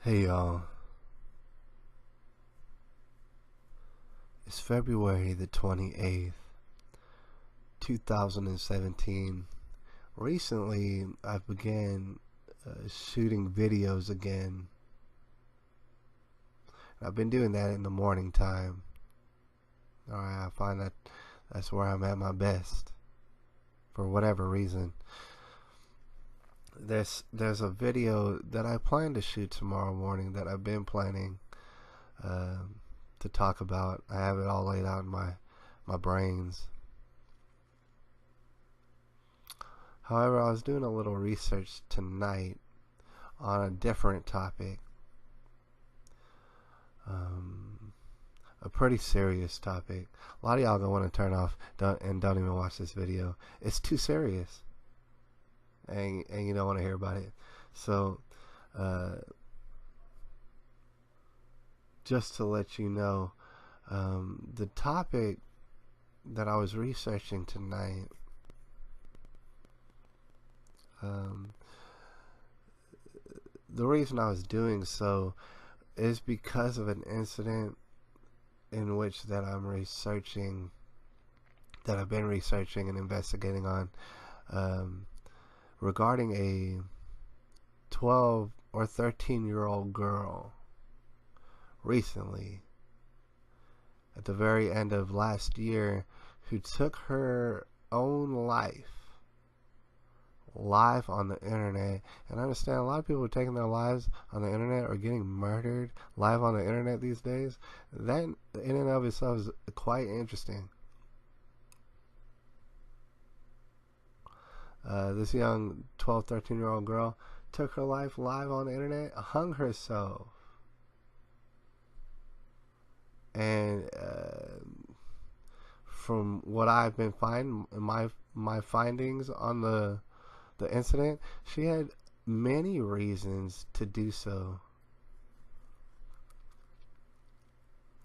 Hey y'all, it's February the 28th, 2017. Recently, I began shooting videos again. I've been doing that in the morning time. Alright, I find that that's where I'm at my best, for whatever reason. There's a video that I plan to shoot tomorrow morning that I've been planning to talk about. I have it all laid out in my brains. However, I was doing a little research tonight on a different topic, a pretty serious topic. A lot of y'all gonna want to turn off and don't even watch this video. It's too serious, and you don't want to hear about it. So, just to let you know, the topic that I was researching tonight, the reason I was doing so is because of an incident in which that I've been researching and investigating on, regarding a 12 or 13-year-old girl recently, at the very end of last year, who took her own life live on the internet. And I understand a lot of people are taking their lives on the internet or getting murdered live on the internet these days. That in and of itself is quite interesting. This young 12, 13-year-old girl took her life live on the internet, hung herself. And from what I've been finding, my findings on the incident, she had many reasons to do so.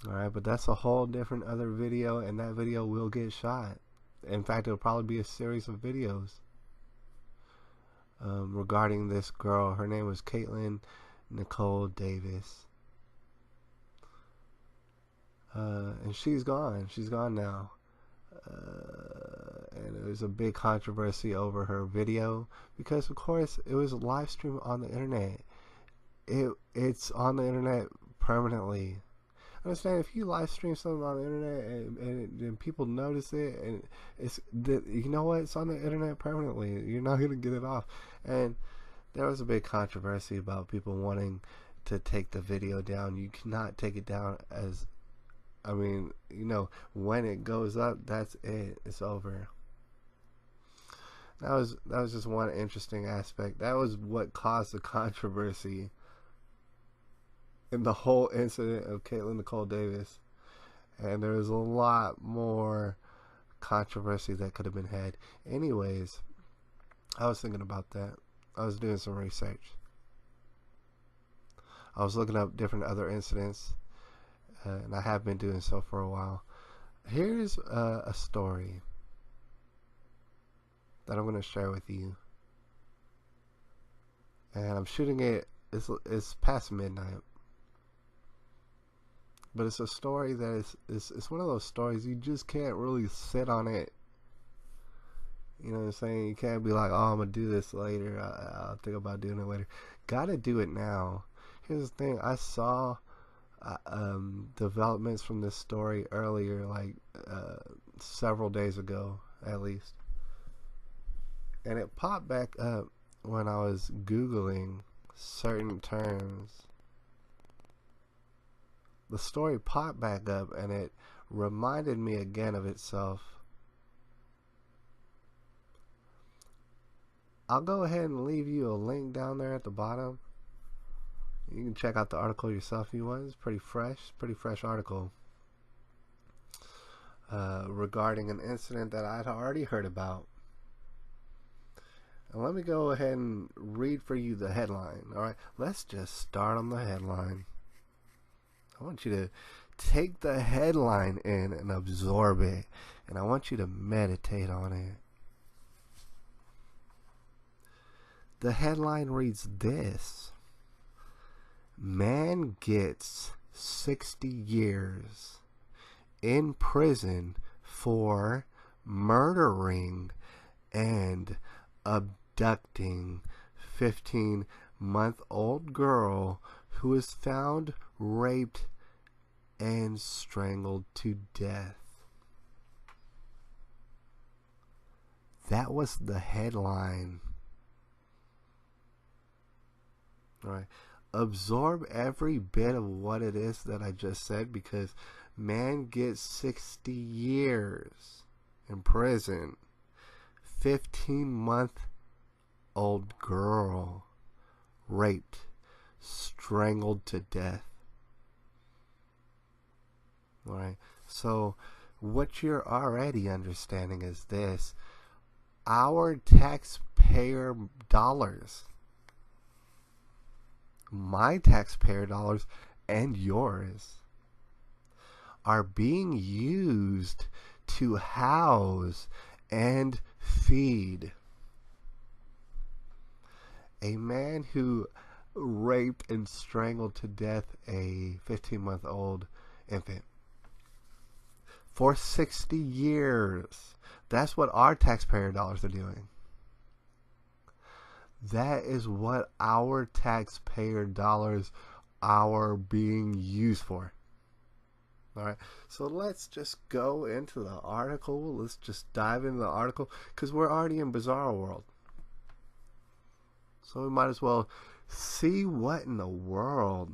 Alright, but that's a whole different other video, and that video will get shot. In fact, it'll probably be a series of videos regarding this girl. Her name was Shaylyns Uncle. And she's gone. She's gone now. And there was a big controversy over her video because, of course, it was live streamed on the internet. It's on the internet permanently. Understand, if you live stream something on the internet and people notice it, and you know what, it's on the internet permanently. You're not gonna get it off. And there was a big controversy about people wanting to take the video down. You cannot take it down as, I mean, when it goes up, that's it. It's over. That was just one interesting aspect. That was what caused the controversy in the whole incident of Shaylyns Uncle. And there was a lot more controversy that could have been had. Anyways, I was thinking about that. I was doing some research. I was looking up different other incidents. And I have been doing so for a while. Here's a story that I'm going to share with you. And I'm shooting it, it's past midnight. But it's a story that it's one of those stories you just can't really sit on it. You know what I'm saying? You can't be like, oh, I'm going to do this later. I'll think about doing it later. Gotta do it now. Here's the thing. I saw developments from this story earlier, like several days ago at least, and it popped back up when I was Googling certain terms. The story popped back up and it reminded me again of itself. I'll go ahead and leave you a link down there at the bottom. You can check out the article yourself if you want. It's pretty fresh article regarding an incident that I'd already heard about. And let me go ahead and read for you the headline. Alright, let's just start on the headline. I want you to take the headline in and absorb it, and I want you to meditate on it. The headline reads this: Man gets 60 years in prison for murdering and abducting 15-month-old girl who was found raped and strangled to death. That was the headline. All right. Absorb every bit of what it is that I just said, because man gets 60 years in prison. 15-month-old girl raped, strangled to death. All right. So what you're already understanding is this: our taxpayer dollars, my taxpayer dollars and yours, are being used to house and feed a man who raped and strangled to death a 15-month-old infant for 60 years. That's what our taxpayer dollars are doing. That is what our taxpayer dollars are being used for. All right, so let's just go into the article. Let's just dive into the article, because we're already in Bizarro World. So we might as well see what in the world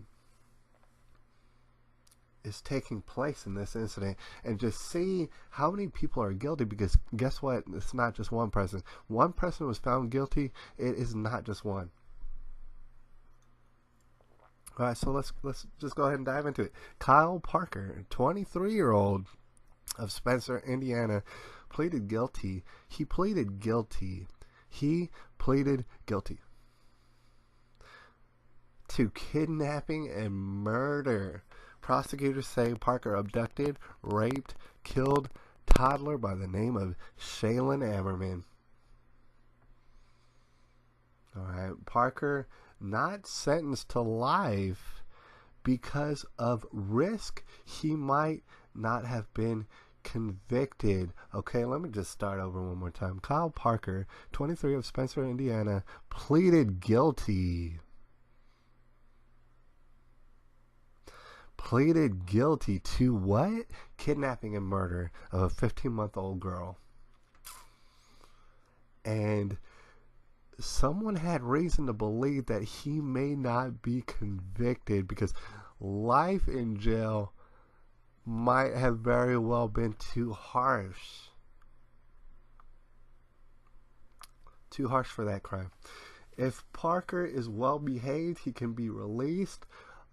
is taking place in this incident, and just see how many people are guilty, because guess what? It's not just one person. One person was found guilty. It is not just one. All right, so let's just go ahead and dive into it. Kyle Parker, 23-year-old of Spencer, Indiana, pleaded guilty. He pleaded guilty to kidnapping and murder. Prosecutors say Parker abducted, raped, killed toddler by the name of Shaylyn Ammerman. All right, Parker not sentenced to life because of risk he might not have been convicted. Okay, let me just start over one more time. Kyle Parker, 23, of Spencer, Indiana, pleaded guilty. Pleaded guilty to what? Kidnapping and murder of a 15-month-old girl. And someone had reason to believe that he may not be convicted, because life in jail might have very well been too harsh. Too harsh for that crime. If Parker is well behaved, he can be released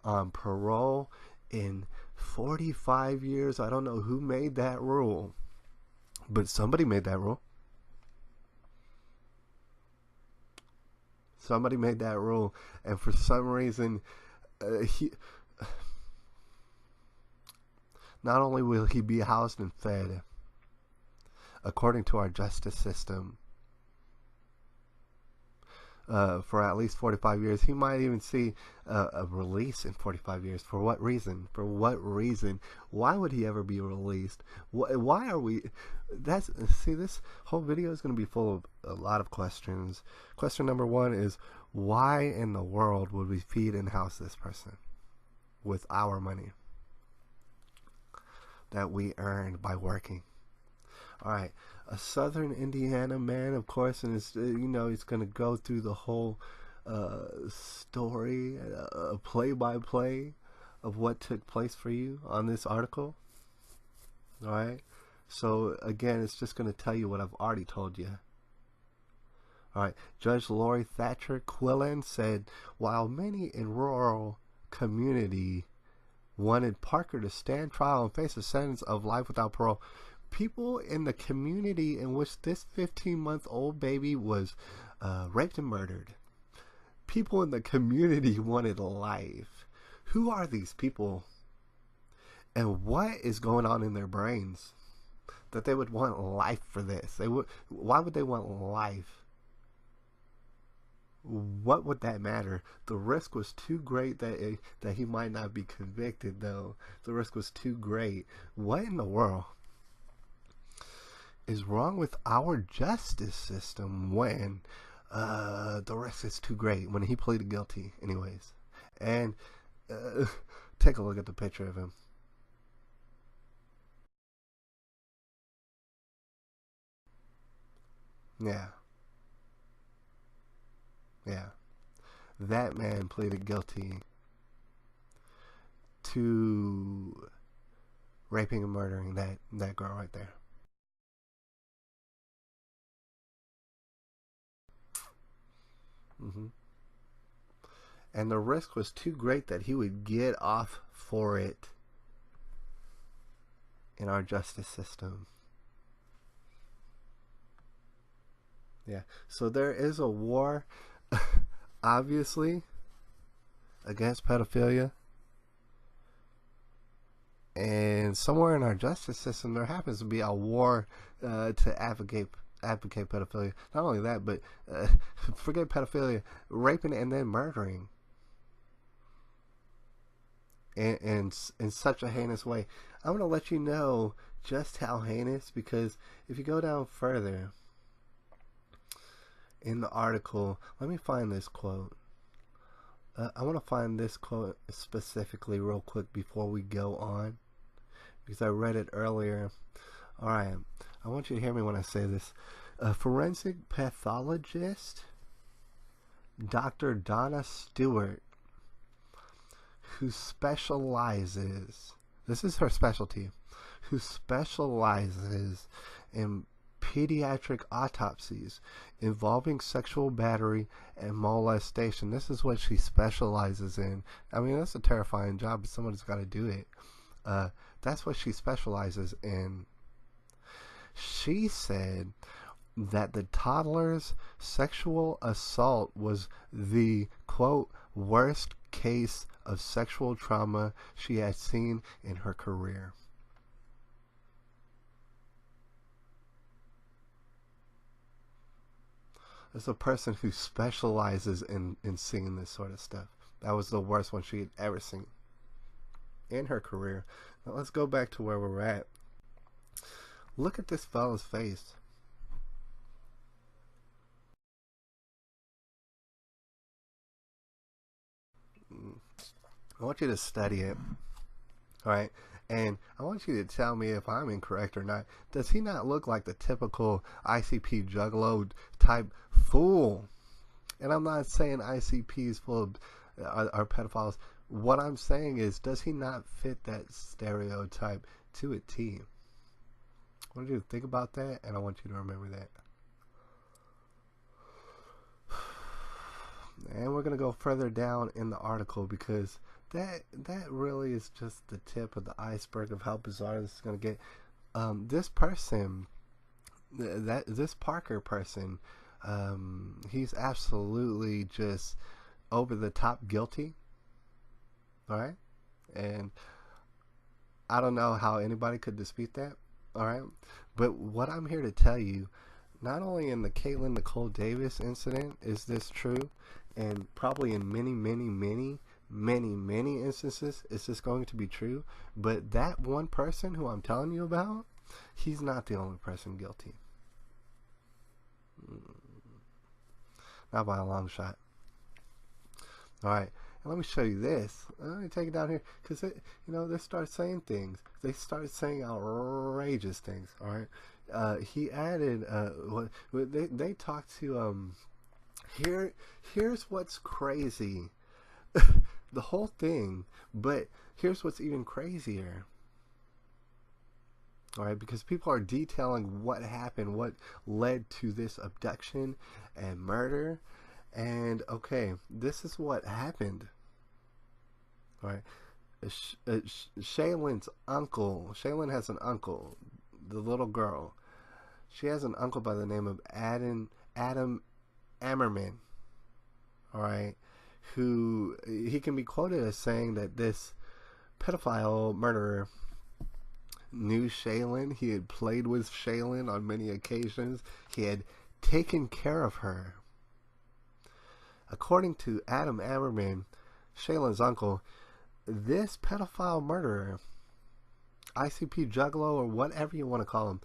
on parole in 45 years. I don't know who made that rule, but somebody made that rule. Somebody made that rule, and for some reason, he not only will he be housed and fed, according to our justice system, for at least 45 years. He might even see a release in 45 years. For what reason? For what reason? Why would he ever be released? Why are we... See, this whole video is going to be full of a lot of questions. Question number one is, why in the world would we feed and house this person with our money that we earned by working? All right, a Southern Indiana man, of course, and it's, he's going to go through the whole story, play-by-play of what took place for you on this article. All right, so again, it's just going to tell you what I've already told you. All right, Judge Lori Thatcher Quillen said, while many in rural community wanted Parker to stand trial and face a sentence of life without parole, people in the community in which this 15-month-old baby was raped and murdered, people in the community wanted life. Who are these people? And what is going on in their brains that they would want life for this? Why would they want life? What would that matter? The risk was too great that he might not be convicted, though. The risk was too great. What in the world is wrong with our justice system when the risk is too great? When he pleaded guilty, anyways. And uh, take a look at the picture of him. Yeah, yeah. That man pleaded guilty to raping and murdering that girl right there. Hmm. And the risk was too great that he would get off for it in our justice system. Yeah. So there is a war, obviously, against pedophilia. And somewhere in our justice system, there happens to be a war to advocate pedophilia. Not only that, but uh, forget pedophilia, raping and then murdering in such a heinous way. I'm going to let you know just how heinous, because if you go down further in the article, let me find this quote. I want to find this quote specifically real quick before we go on, because I read it earlier. All right, I want you to hear me when I say this. A forensic pathologist, Dr. Donna Stewart, who specializes, this is her specialty, who specializes in pediatric autopsies involving sexual battery and molestation. This is what she specializes in. I mean, that's a terrifying job, but somebody's got to do it. That's what she specializes in. She said that the toddler's sexual assault was the, quote, worst case of sexual trauma she had seen in her career. As a person who specializes in seeing this sort of stuff, that was the worst one she had ever seen in her career. Now let's go back to where we're at. Look at this fella's face. I want you to study it. All right. And I want you to tell me if I'm incorrect or not. Does he not look like the typical ICP juggalo type fool? And I'm not saying ICPs full of are pedophiles. What I'm saying is, does he not fit that stereotype to a T? I want you to think about that, and I want you to remember that. And we're going to go further down in the article, because that really is just the tip of the iceberg of how bizarre this is going to get. This person, this Parker person, he's absolutely just over the top guilty. All right, and I don't know how anybody could dispute that. All right, but what I'm here to tell you, not only in the Caitlin Nicole Davis incident is this true, and probably in many instances is this going to be true, but that one person who I'm telling you about, he's not the only person guilty. Not by a long shot. All right, and let me show you this. Let me take it down here, because they start saying things. They started saying outrageous things. All right, he added. They talked to Here's what's crazy. The whole thing, but here's what's even crazier. All right, because people are detailing what happened, what led to this abduction and murder. And okay, this is what happened. All right, Shaylyn's uncle. Shaylyn has an uncle, the little girl. She has an uncle by the name of Adam Ammerman. All right, who he can be quoted as saying that this pedophile murderer knew Shaylyn. He had played with Shaylyn on many occasions. He had taken care of her. According to Adam Ammerman, Shaylyns uncle, this pedophile murderer, ICP juggalo, or whatever you want to call him,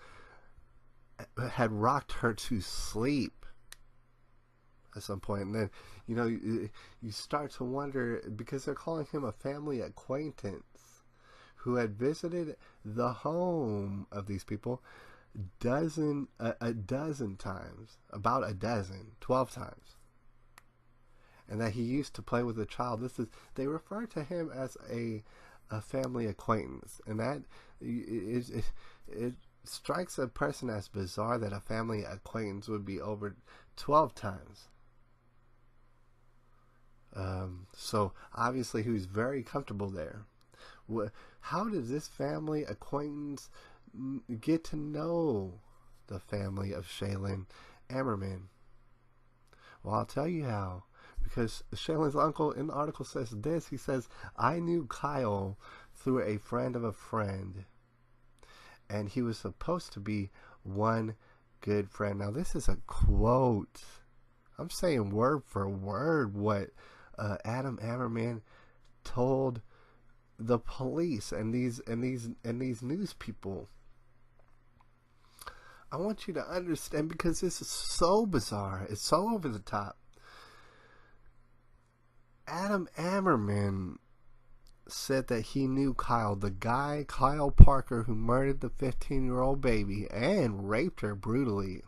had rocked her to sleep at some point. And then, you start to wonder, because they're calling him a family acquaintance who had visited the home of these people a dozen times, about a dozen, 12 times. And that he used to play with a child. They refer to him as a family acquaintance. And that it strikes a person as bizarre that a family acquaintance would be over 12 times. So obviously he was very comfortable there. How did this family acquaintance get to know the family of Shaylyn Ammerman? Well, I'll tell you how. Because Shaylyns uncle in the article says this. He says, I knew Kyle through a friend of a friend. And he was supposed to be one good friend. Now, this is a quote. I'm saying word for word what Adam Ammerman told the police and these news people. I want you to understand, because this is so bizarre. It's so over the top. Adam Ammerman said that he knew Kyle, the guy, Kyle Parker, who murdered the 15-year-old baby and raped her brutally.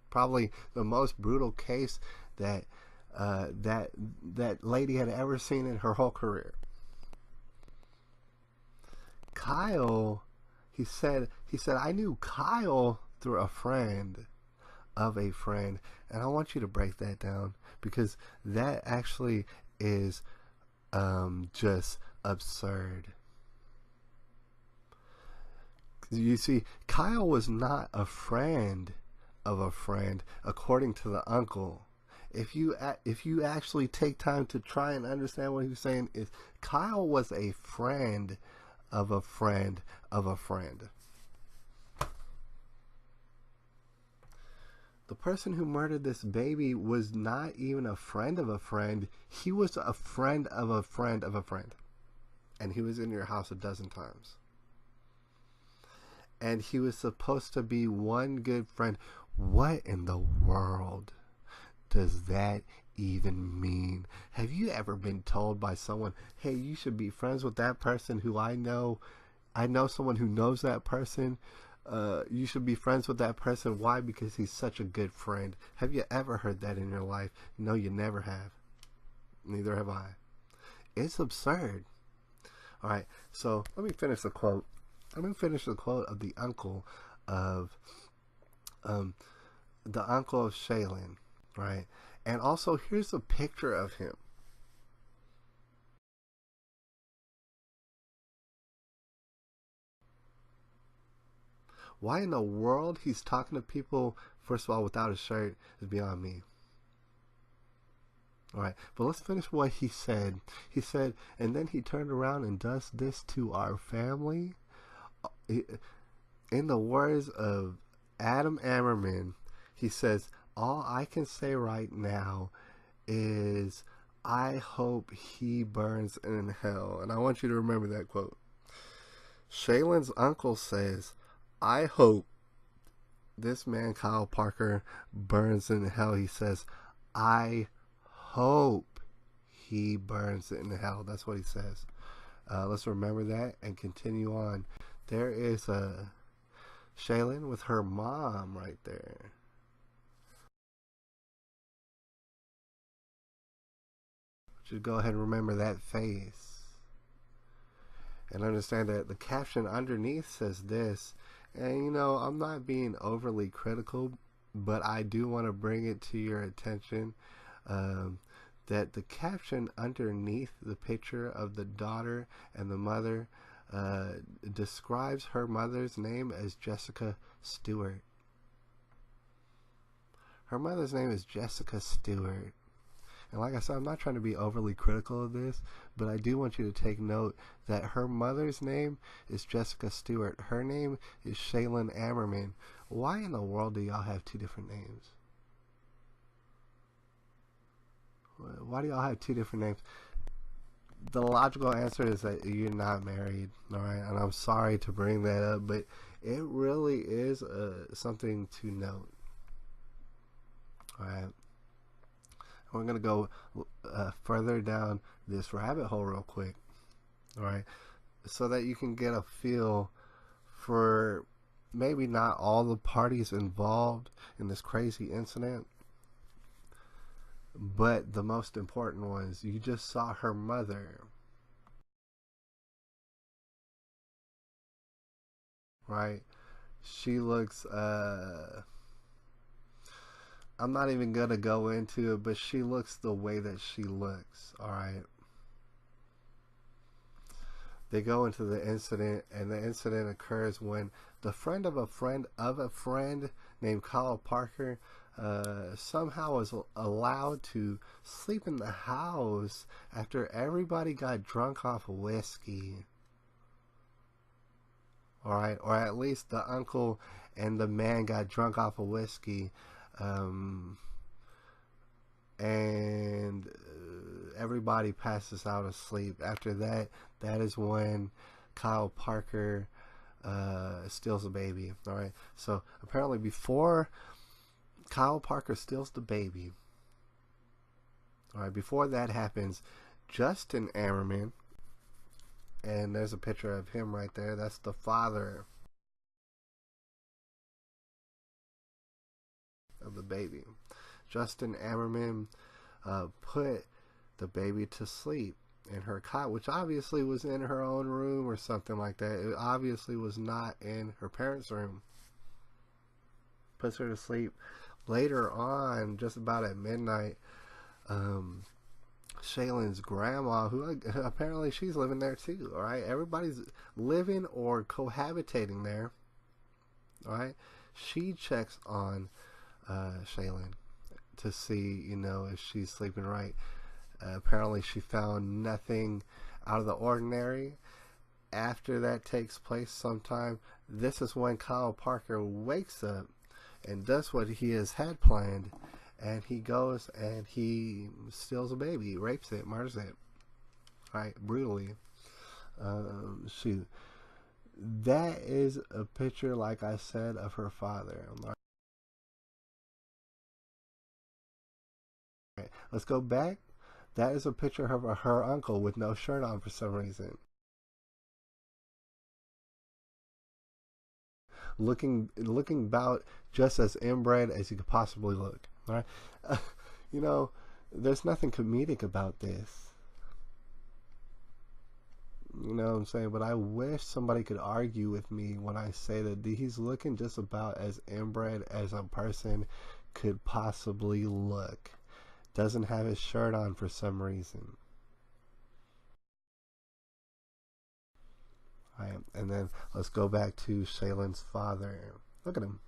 Probably the most brutal case that lady had ever seen in her whole career. Kyle, he said, I knew Kyle through a friend of a friend. And I want you to break that down, because that actually is just absurd. You see, Kyle was not a friend of a friend, according to the uncle. If you actually take time to try and understand what he was saying, is Kyle was a friend of a friend of a friend. The person who murdered this baby was not even a friend of a friend. He was a friend of a friend of a friend. And he was in your house a dozen times. And he was supposed to be one good friend. What in the world does that even mean? Have you ever been told by someone, hey, you should be friends with that person who I know someone who knows that person? You should be friends with that person. Why? Because he's such a good friend. Have you ever heard that in your life? No, you never have. Neither have I. It's absurd. All right, so let me finish the quote. Let me finish the quote of the uncle of Shaylyn, right? And also, here's a picture of him. Why in the world he's talking to people, first of all, without a shirt is beyond me. All right, but let's finish what he said. He said, and then he turned around and does this to our family. In the words of Adam Ammerman, he says, all I can say right now is I hope he burns in hell. And I want you to remember that quote. Shaylyns uncle says, I hope this man, Kyle Parker, burns in hell. He says, I hope he burns in hell. That's what he says. Let's remember that and continue on. There is Shaylyn with her mom right there. Just go ahead and remember that face. And understand that the caption underneath says this. And I'm not being overly critical, but I do want to bring it to your attention that the caption underneath the picture of the daughter and the mother describes her mother's name as Jessica Stewart. Her mother's name is Jessica Stewart. And like I said, I'm not trying to be overly critical of this, but I do want you to take note that her mother's name is Jessica Stewart. Her name is Shaylyn Ammerman. Why in the world do y'all have two different names? why do y'all have two different names? The logical answer is that you're not married, all right? And I'm sorry to bring that up, but it really is something to note, all right? We're going to go further down this rabbit hole real quick, all right? So that you can get a feel for maybe not all the parties involved in this crazy incident, but the most important ones. You just saw her mother, right? She looks, I'm not even gonna go into it, but she looks the way that she looks, alright? They go into the incident, and the incident occurs when the friend of a friend of a friend named Kyle Parker somehow was allowed to sleep in the house after everybody got drunk off of whiskey. Alright, or at least the uncle and the man got drunk off of whiskey. And everybody passes out asleep. After that, that is when Kyle Parker steals the baby. All right. So apparently, before Kyle Parker steals the baby, all right, before that happens, Justin Ammerman, and there's a picture of him right there. That's the father of the baby. Justin Ammerman put the baby to sleep in her cot, which obviously was in her own room or something like that. It obviously was not in her parents' room. Puts her to sleep. Later on, just about at midnight, Shaylyn's grandma, who apparently she's living there too, all right? Everybody's living or cohabitating there, all right? She checks on Shaylyn to see, if she's sleeping right. Apparently she found nothing out of the ordinary. After that takes place sometime, this is when Kyle Parker wakes up and does what he has had planned, and he goes and he steals a baby, rapes it, murders it, right, brutally. That is a picture, like I said, of her father. Let's go back. That is a picture of her uncle with no shirt on for some reason. Looking about just as inbred as you could possibly look. All right? There's nothing comedic about this. You know what I'm saying? But I wish somebody could argue with me when I say that he's looking just about as inbred as a person could possibly look. Doesn't have his shirt on for some reason. Right, and then let's go back to Shaylyn's father. Look at him.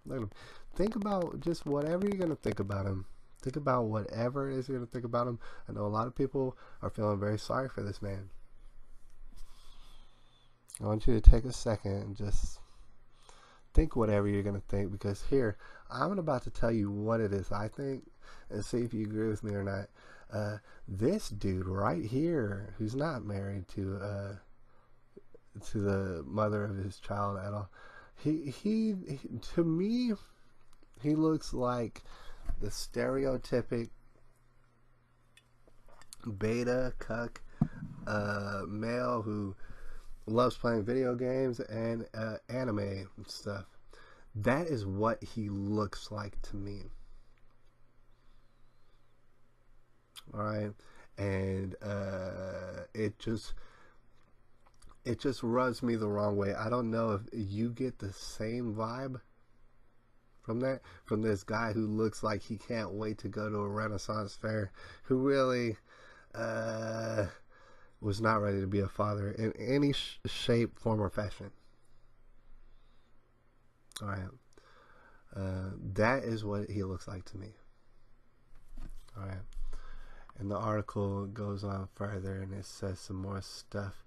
Look at him. Think about just whatever you're gonna think about him. Think about whatever it is you're gonna think about him. I know a lot of people are feeling very sorry for this man. I want you to take a second and just think whatever you're going to think, because here I'm about to tell you what it is I think and see if you agree with me or not. This dude right here, who's not married to the mother of his child at all, he to me, he looks like the stereotypic beta cuck male who loves playing video games and anime and stuff. That is what he looks like to me. Alright? And it just rubs me the wrong way. I don't know if you get the same vibe from this guy who looks like he can't wait to go to a Renaissance fair, who really was not ready to be a father in any shape, form, or fashion. All right. That is what he looks like to me. All right. And the article goes on further and it says some more stuff.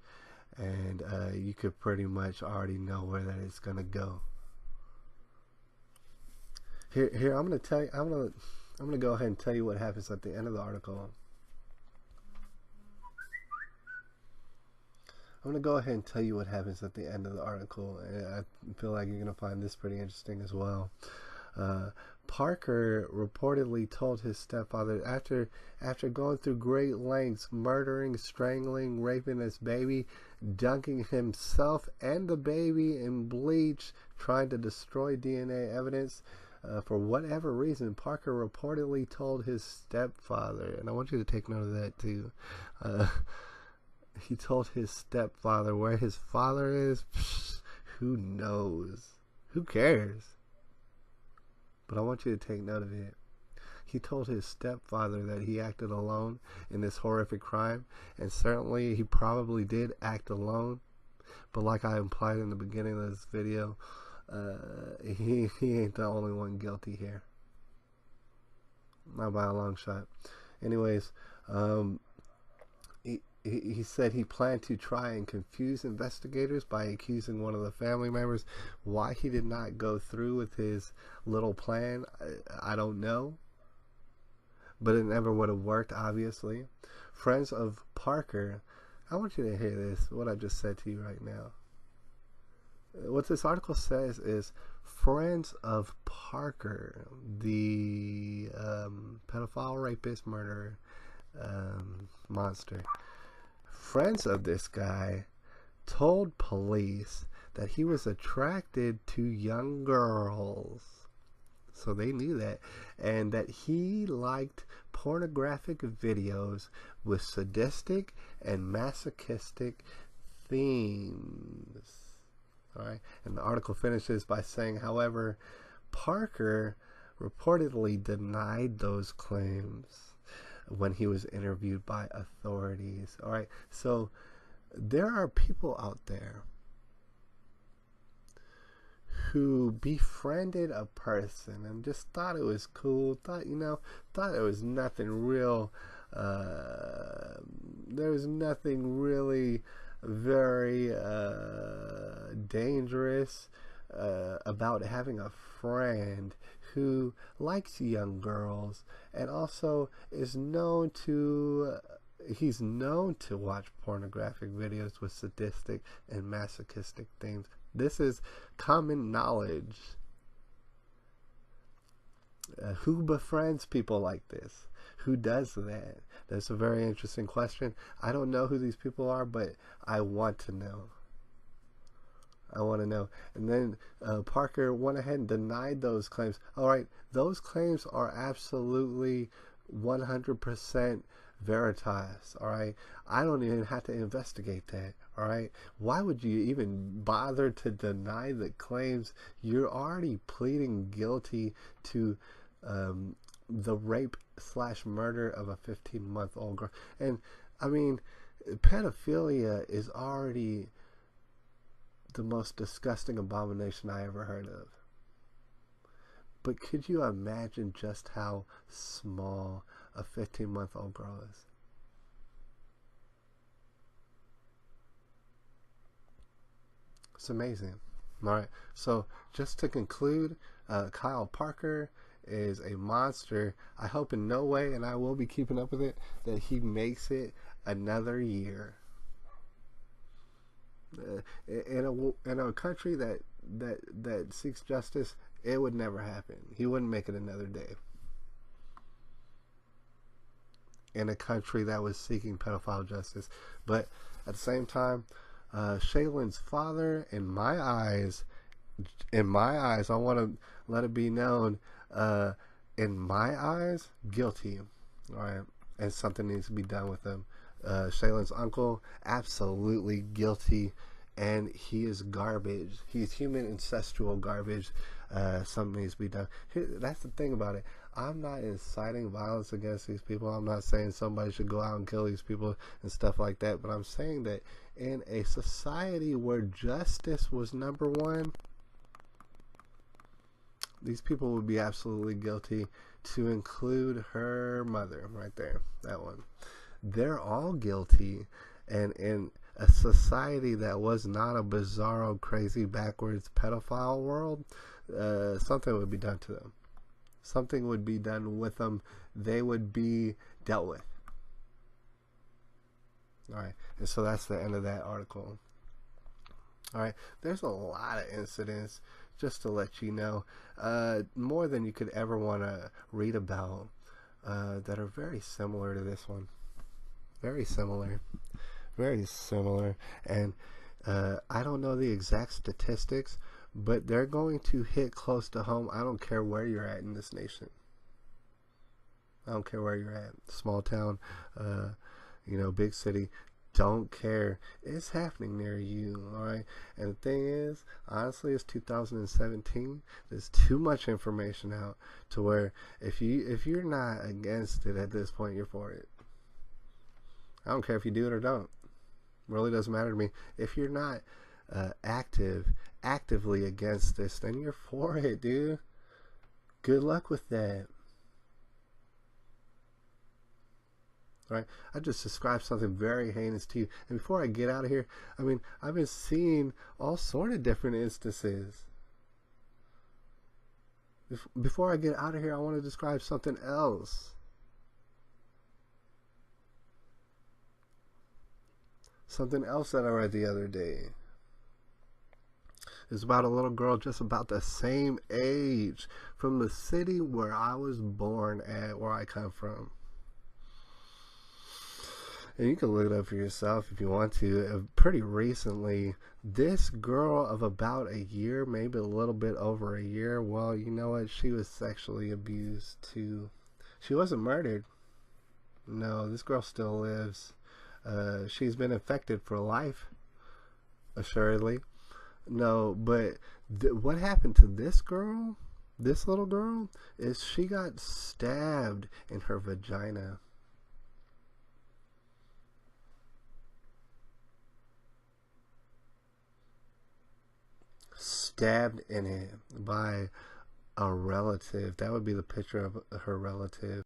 And you could pretty much already know where that is going to go. Here, I'm gonna tell you. I'm gonna go ahead and tell you what happens at the end of the article. I'm going to go ahead and tell you what happens at the end of the article, and I feel like you're going to find this pretty interesting as well. Parker reportedly told his stepfather after going through great lengths, murdering, strangling, raping his baby, dunking himself and the baby in bleach, trying to destroy DNA evidence. For whatever reason, Parker reportedly told his stepfather, and I want you to take note of that too. He told his stepfather where his father is. Psh, who knows? Who cares? But I want you to take note of it. He told his stepfather that he acted alone in this horrific crime, and certainly he probably did act alone. But like I implied in the beginning of this video, he ain't the only one guilty here. Not by a long shot. Anyways, he said he planned to try and confuse investigators by accusing one of the family members. Why he did not go through with his little plan, I don't know. But it never would have worked, obviously. Friends of Parker, I want you to hear this, what I just said to you right now. What this article says is, friends of Parker, the pedophile, rapist, murderer, monster. Friends of this guy told police that he was attracted to young girls. So they knew that. And that he liked pornographic videos with sadistic and masochistic themes. Alright? And the article finishes by saying, however, Parker reportedly denied those claims when he was interviewed by authorities. All right, so there are people out there who befriended a person and just thought it was cool, thought it was nothing real, there was nothing really very dangerous about having a friend who likes young girls and also is known to watch pornographic videos with sadistic and masochistic themes. This is common knowledge. Who befriends people like this? Who does that? That's a very interesting question. I don't know who these people are, but I want to know. I want to know. And then Parker went ahead and denied those claims. All right, those claims are absolutely 100% veritas. All right, I don't even have to investigate that. All right, why would you even bother to deny the claims? You're already pleading guilty to the rape / murder of a 15-month-old girl. And I mean, pedophilia is already the most disgusting abomination I ever heard of. But could you imagine just how small a 15-month-old girl is? It's amazing. All right. So just to conclude, Kyle Parker is a monster. I hope in no way, and I will be keeping up with it, that he makes it another year. In a country that seeks justice, it would never happen. He wouldn't make it another day. In a country that was seeking pedophile justice, but at the same time, Shaylyn's father, in my eyes, I want to let it be known, in my eyes, guilty. All right, and something needs to be done with him. Shaylyns Uncle, absolutely guilty, and he is garbage. He's human incestual garbage. Something needs to be done. That's the thing about it. I'm not inciting violence against these people. I'm not saying somebody should go out and kill these people and stuff like that, but I'm saying that in a society where justice was number one, these people would be absolutely guilty, to include her mother right there, that one. They're all guilty, and in a society that was not a bizarro, crazy, backwards pedophile world, something would be done to them. Something would be done with them. They would be dealt with. All right, and so that's the end of that article. All right, there's a lot of incidents, just to let you know, more than you could ever want to read about, that are very similar to this one. Very similar. Very similar. And I don't know the exact statistics, but they're going to hit close to home. I don't care where you're at in this nation. I don't care where you're at. Small town, big city. Don't care. It's happening near you, all right? And the thing is, honestly, it's 2017. There's too much information out to where if you're not against it at this point, you're for it. I don't care if you do it or don't. It really doesn't matter to me. If you're not actively against this, then you're for it, dude. Good luck with that. Right? I just described something very heinous to you. And before I get out of here, I mean, I've been seeing all sort of different instances. Before I get out of here, I want to describe something else. Something else that I read the other day. It's about a little girl just about the same age from the city where I was born at, where I come from. And you can look it up for yourself if you want to. Pretty recently, this girl of about a year, maybe a little bit over a year, well, you know what? She was sexually abused too. She wasn't murdered. No, this girl still lives. She's been infected for life, assuredly. No, but what happened to this girl, this little girl, is she got stabbed in her vagina. Stabbed in it by a relative. That would be the picture of her relative.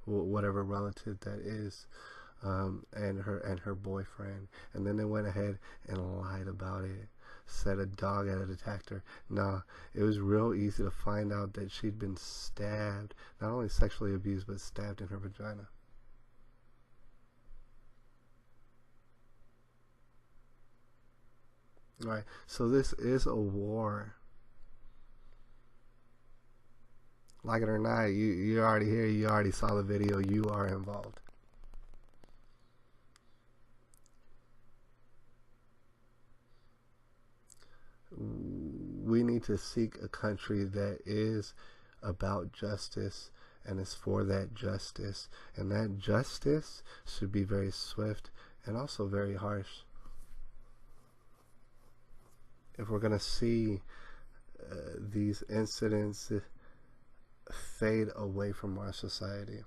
Whatever relative that is, and her boyfriend, and then they went ahead and lied about it, said a dog had attacked her. Nah, it was real easy to find out that she'd been stabbed, not only sexually abused, but stabbed in her vagina. All right, so this is a war. Like it or not, you're already here, you already saw the video, you are involved. We need to seek a country that is about justice and is for that justice. And that justice should be very swift and also very harsh. If we're going to see these incidents fade away from our society.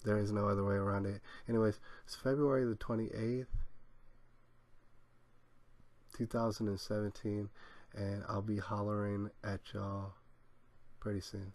There is no other way around it. Anyways, it's February the 28th, 2017, and I'll be hollering at y'all pretty soon.